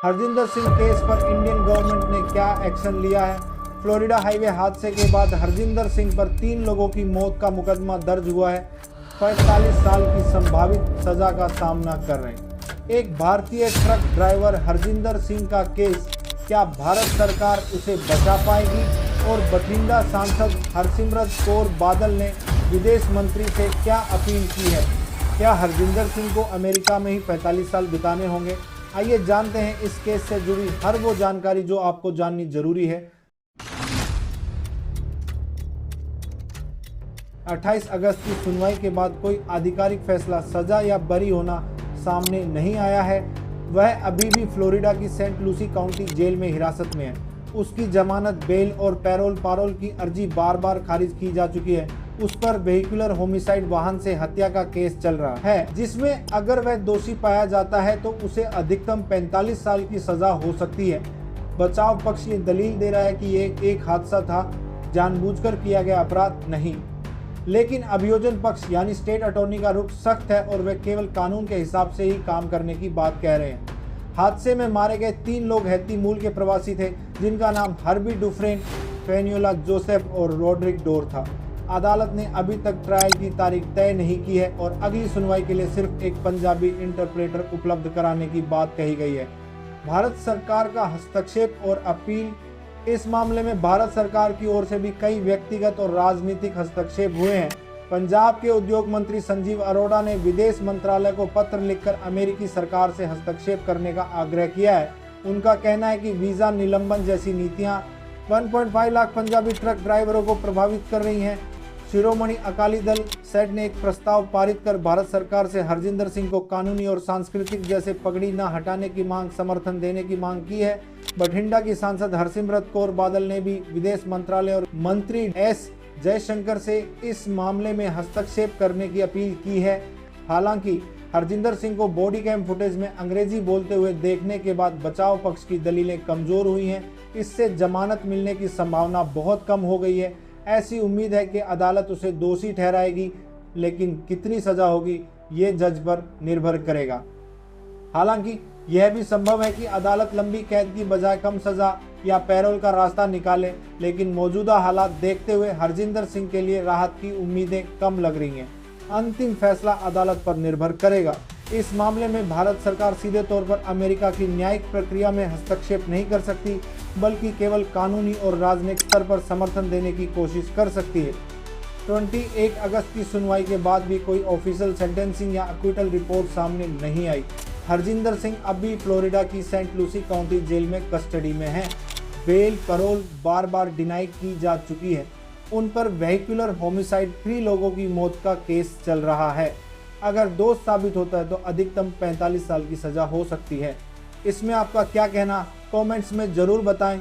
Harjinder Singh case पर Indian government ने क्या एक्शन लिया है? फ्लोरिडा हाईवे हादसे के बाद हरजिंदर सिंह पर 3 लोगों की मौत का मुकदमा दर्ज हुआ है। 45 साल की संभावित सजा का सामना कर रहे हैं। एक भारतीय ट्रक ड्राइवर हरजिंदर सिंह का केस, क्या भारत सरकार उसे बचा पाएगी? और बठिंडा सांसद हरसिमरत कौर बादल ने विदेश मंत्री से क्या अपील की है? क्या हरजिंदर सिंह को अमेरिका में ही 45 साल बिताने होंगे? आइए जानते हैं इस केस से जुड़ी हर वो जानकारी जो आपको जाननी जरूरी है। 28 अगस्त की सुनवाई के बाद कोई आधिकारिक फैसला, सजा या बरी होना सामने नहीं आया है। वह अभी भी फ्लोरिडा की सेंट लूसी काउंटी जेल में हिरासत में है। उसकी जमानत, बेल और पैरोल की अर्जी बार बार खारिज की जा चुकी है। उस पर वेहिकुलर होमिसाइड, वाहन से हत्या का केस चल रहा है, जिसमें अगर वह दोषी पाया जाता है तो उसे अधिकतम 45 साल की सजा हो सकती है। बचाव पक्ष ये दलील दे रहा है कि ये एक हादसा था, जानबूझकर किया गया अपराध नहीं। लेकिन अभियोजन पक्ष यानी स्टेट अटॉर्नी का रुख सख्त है और वे केवल कानून के हिसाब से ही काम करने की बात कह रहे हैं। हादसे में मारे गए 3 लोग हैती मूल के प्रवासी थे, जिनका नाम हर्बी डुफ्रेन, फेनियोला जोसेफ और रोड्रिक डोर था। अदालत ने अभी तक ट्रायल की तारीख तय नहीं की है और अगली सुनवाई के लिए सिर्फ एक पंजाबी इंटरप्रेटर उपलब्ध कराने की बात कही गई है। भारत सरकार का हस्तक्षेप और अपील। इस मामले में भारत सरकार की ओर से भी कई व्यक्तिगत और राजनीतिक हस्तक्षेप हुए हैं। पंजाब के उद्योग मंत्री संजीव अरोड़ा ने विदेश मंत्रालय को पत्र लिखकर अमेरिकी सरकार से हस्तक्षेप करने का आग्रह किया है। उनका कहना है कि वीजा निलंबन जैसी नीतियां 1.5 लाख पंजाबी ट्रक ड्राइवरों को प्रभावित कर रही हैं। शिरोमणि अकाली दल सेट ने एक प्रस्ताव पारित कर भारत सरकार से हरजिंदर सिंह को कानूनी और सांस्कृतिक जैसे पगड़ी न हटाने की मांग, समर्थन देने की मांग की है। बठिंडा की सांसद हरसिमरत कौर बादल ने भी विदेश मंत्रालय और मंत्री एस जयशंकर से इस मामले में हस्तक्षेप करने की अपील की है। हालांकि हरजिंदर सिंह को बॉडी कैम फुटेज में अंग्रेजी बोलते हुए देखने के बाद बचाव पक्ष की दलीलें कमजोर हुई हैं। इससे जमानत मिलने की संभावना बहुत कम हो गई है। ऐसी उम्मीद है कि अदालत उसे दोषी ठहराएगी, लेकिन कितनी सजा होगी ये जज पर निर्भर करेगा। हालांकि यह भी संभव है कि अदालत लंबी कैद की बजाय कम सजा या पैरोल का रास्ता निकाले, लेकिन मौजूदा हालात देखते हुए हरजिंदर सिंह के लिए राहत की उम्मीदें कम लग रही हैं। अंतिम फैसला अदालत पर निर्भर करेगा। इस मामले में भारत सरकार सीधे तौर पर अमेरिका की न्यायिक प्रक्रिया में हस्तक्षेप नहीं कर सकती, बल्कि केवल कानूनी और राजनीतिक स्तर पर समर्थन देने की कोशिश कर सकती है। 21 अगस्त की सुनवाई के बाद भी कोई ऑफिशियल सेंटेंसिंग या एक्विटल रिपोर्ट सामने नहीं आई। हरजिंदर सिंह अभी फ्लोरिडा की सेंट लूसी काउंटी जेल में कस्टडी में है। बेल, पैरोल बार बार डिनाई की जा चुकी है। उन पर वेहिकुलर होमिसाइड, 3 लोगों की मौत का केस चल रहा है। अगर दोष साबित होता है तो अधिकतम 45 साल की सजा हो सकती है। इसमें आपका क्या कहना, कमेंट्स में ज़रूर बताएं।